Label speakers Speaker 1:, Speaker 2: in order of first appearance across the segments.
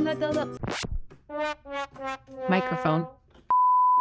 Speaker 1: Hola todos. Microphone.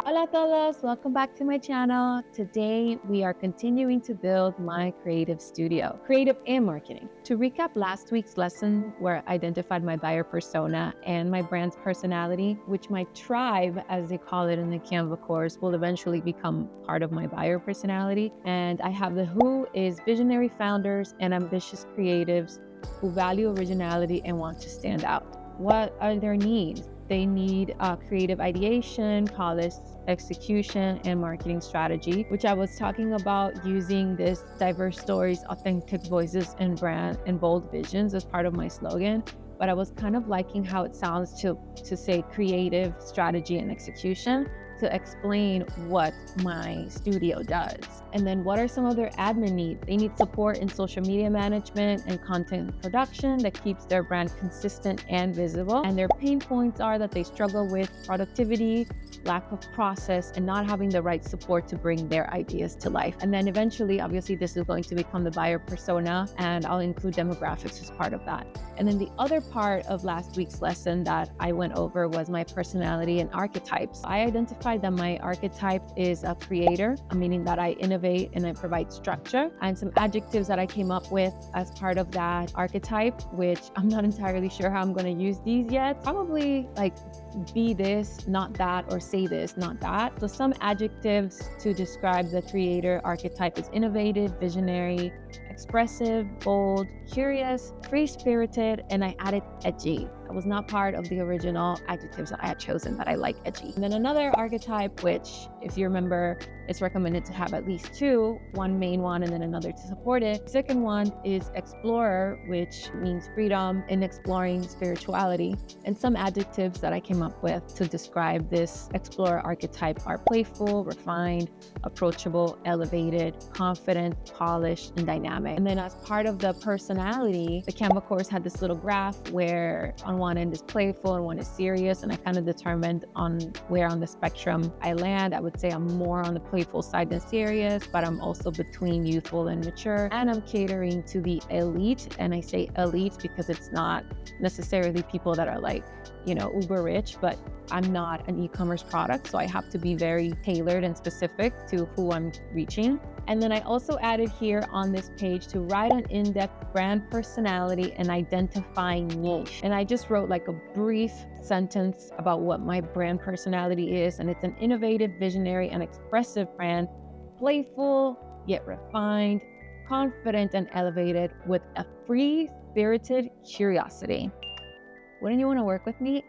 Speaker 1: Hola todos, welcome back to my channel. Today we are continuing to build my creative studio, creative and marketing. To recap last week's lesson where I identified my buyer persona and my brand's personality, which my tribe, as they call it in the Canva course, will eventually become part of my buyer personality. And I have the who is visionary founders and ambitious creatives who value originality and want to stand out. What are their needs? They need creative ideation, polished execution, and marketing strategy, which I was talking about using this diverse stories, authentic voices, and brand and bold visions as part of my slogan. But I was kind of liking how it sounds to say creative strategy and execution to explain what my studio does. And then what are some of their admin needs? They need support in social media management and content production that keeps their brand consistent and visible. And their pain points are that they struggle with productivity, lack of process, and not having the right support to bring their ideas to life. And then eventually, obviously, this is going to become the buyer persona, and I'll include demographics as part of that. And then the other part of last week's lesson that I went over was my personality and archetypes. I identified that my archetype is a creator, meaning that I innovate and I provide structure, and some adjectives that I came up with as part of that archetype, which I'm not entirely sure how I'm going to use these yet. Probably like be this, not that, or say this, not that. So some adjectives to describe the creator archetype is innovative, visionary, expressive, bold, curious, free-spirited, and I added edgy. That was not part of the original adjectives that I had chosen, but I like edgy. And then another archetype, which if you remember, it's recommended to have at least two, one main one and then another to support it. Second one is explorer, which means freedom in exploring spirituality. And some adjectives that I came up with to describe this explorer archetype are playful, refined, approachable, elevated, confident, polished, and dynamic. And then as part of the personality, the Canva course had this little graph where on one end is playful and one is serious, and I kind of determined on where on the spectrum I land. I would say I'm more on the playful side than serious, but I'm also between youthful and mature, and I'm catering to the elite. And I say elite because it's not necessarily people that are like, you know, uber rich, but I'm not an e-commerce product, so I have to be very tailored and specific to who I'm reaching. And then I also added here on this page to write an in-depth brand personality and identify niche. And I just wrote like a brief sentence about what my brand personality is. And it's an innovative, visionary, and expressive brand, playful, yet refined, confident, and elevated with a free-spirited curiosity. Wouldn't you want to work with me?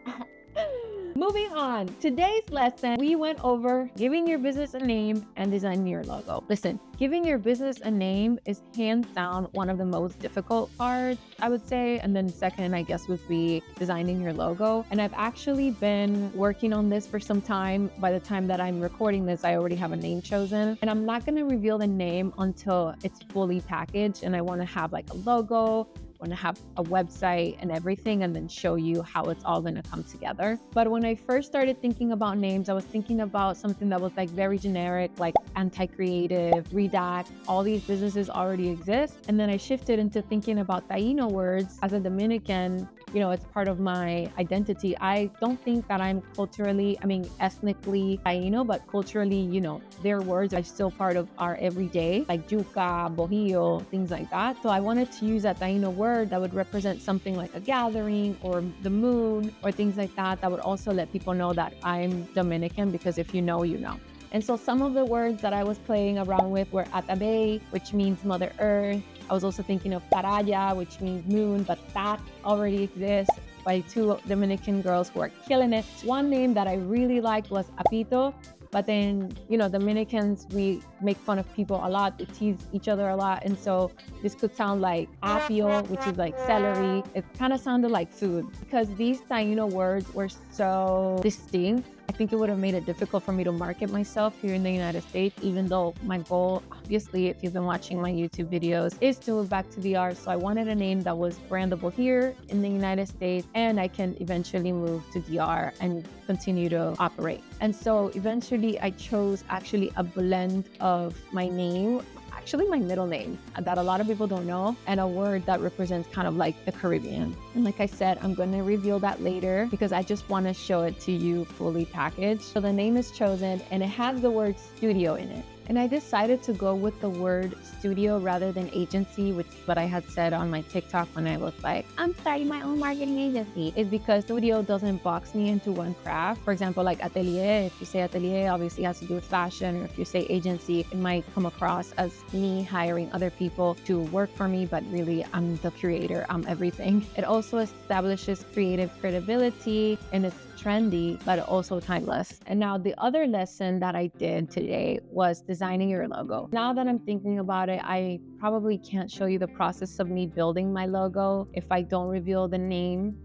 Speaker 1: Moving on, today's lesson, we went over giving your business a name and designing your logo. Listen, giving your business a name is hands down one of the most difficult parts, I would say. And then second, I guess, would be designing your logo. And I've actually been working on this for some time. By the time that I'm recording this, I already have a name chosen. And I'm not going to reveal the name until it's fully packaged. And I want to have like a logo, want to have a website and everything, and then show you how it's all going to come together. But when I first started thinking about names, I was thinking about something that was like very generic, like anti-creative, redact. All these businesses already exist. And then I shifted into thinking about Taino words. As a Dominican, you know, it's part of my identity. I don't think that I'm culturally, ethnically Taino, but culturally, you know, their words are still part of our everyday, like yuca, bojillo, things like that. So I wanted to use that Taino word that would represent something like a gathering or the moon or things like that, that would also let people know that I'm Dominican, because if you know, you know. And so some of the words that I was playing around with were Atabey, which means Mother Earth. I was also thinking of Taraya, which means moon, but that already exists by two Dominican girls who are killing it. One name that I really liked was Apito, but then, you know, Dominicans, we make fun of people a lot, we tease each other a lot. And so this could sound like apio, which is like celery. It kind of sounded like food because these Taino words were so distinct. I think it would have made it difficult for me to market myself here in the United States, even though my goal, obviously, if you've been watching my YouTube videos, is to move back to DR. So I wanted a name that was brandable here in the United States, and I can eventually move to DR and continue to operate. And so eventually I chose actually a blend of my name. actually my middle name that a lot of people don't know, and a word that represents kind of like the Caribbean. And like I said, I'm going to reveal that later because I just want to show it to you fully packaged. So the name is chosen and it has the word studio in it. And I decided to go with the word studio rather than agency, which is what I had said on my TikTok when I was like, I'm starting my own marketing agency, is because studio doesn't box me into one craft. For example, like atelier, if you say atelier, obviously it has to do with fashion. Or if you say agency, it might come across as me hiring other people to work for me, but really I'm the creator, I'm everything. It also establishes creative credibility and it's trendy, but also timeless. And now the other lesson that I did today was designing your logo. Now that I'm thinking about it, I probably can't show you the process of me building my logo if I don't reveal the name.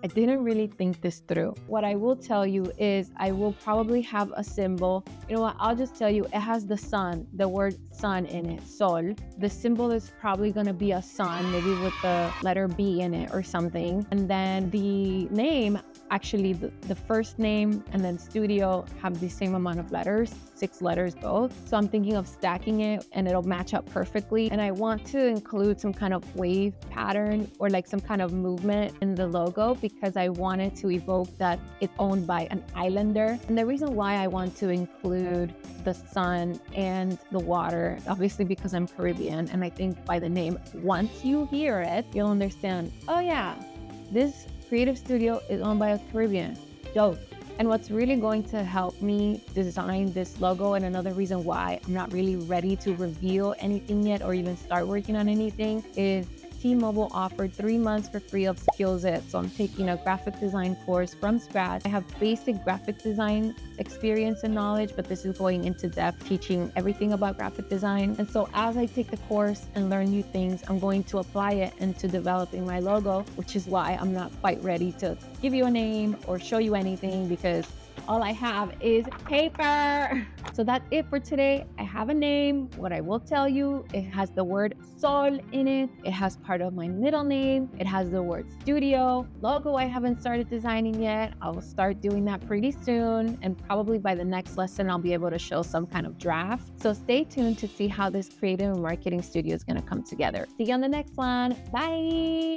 Speaker 1: I didn't really think this through. What I will tell you is I will probably have a symbol. You know what? I'll just tell you it has the sun, the word sun in it, sol. The symbol is probably going to be a sun, maybe with the letter B in it or something. And then the name, actually the first name and then studio have the same amount of letters, 6 letters both. So I'm thinking of stacking it and it'll match up perfectly. And I want to include some kind of wave pattern or like some kind of movement in the logo because I wanted to evoke that it's owned by an islander. And the reason why I want to include the sun and the water, obviously because I'm Caribbean, and I think by the name, once you hear it, you'll understand, oh yeah, this creative studio is owned by a Caribbean. Dope. And what's really going to help me design this logo, and another reason why I'm not really ready to reveal anything yet or even start working on anything, is T-Mobile offered 3 months for free of Skills It. So I'm taking a graphic design course from scratch. I have basic graphic design experience and knowledge, but this is going into depth, teaching everything about graphic design. And so as I take the course and learn new things, I'm going to apply it into developing my logo, which is why I'm not quite ready to give you a name or show you anything because all I have is paper. So that's it for today. I have a name. What I will tell you, it has the word sol in it. It has part of my middle name. It has the word studio. Logo I haven't started designing yet. I will start doing that pretty soon. And probably by the next lesson, I'll be able to show some kind of draft. So stay tuned to see how this creative marketing studio is going to come together. See you on the next one. Bye.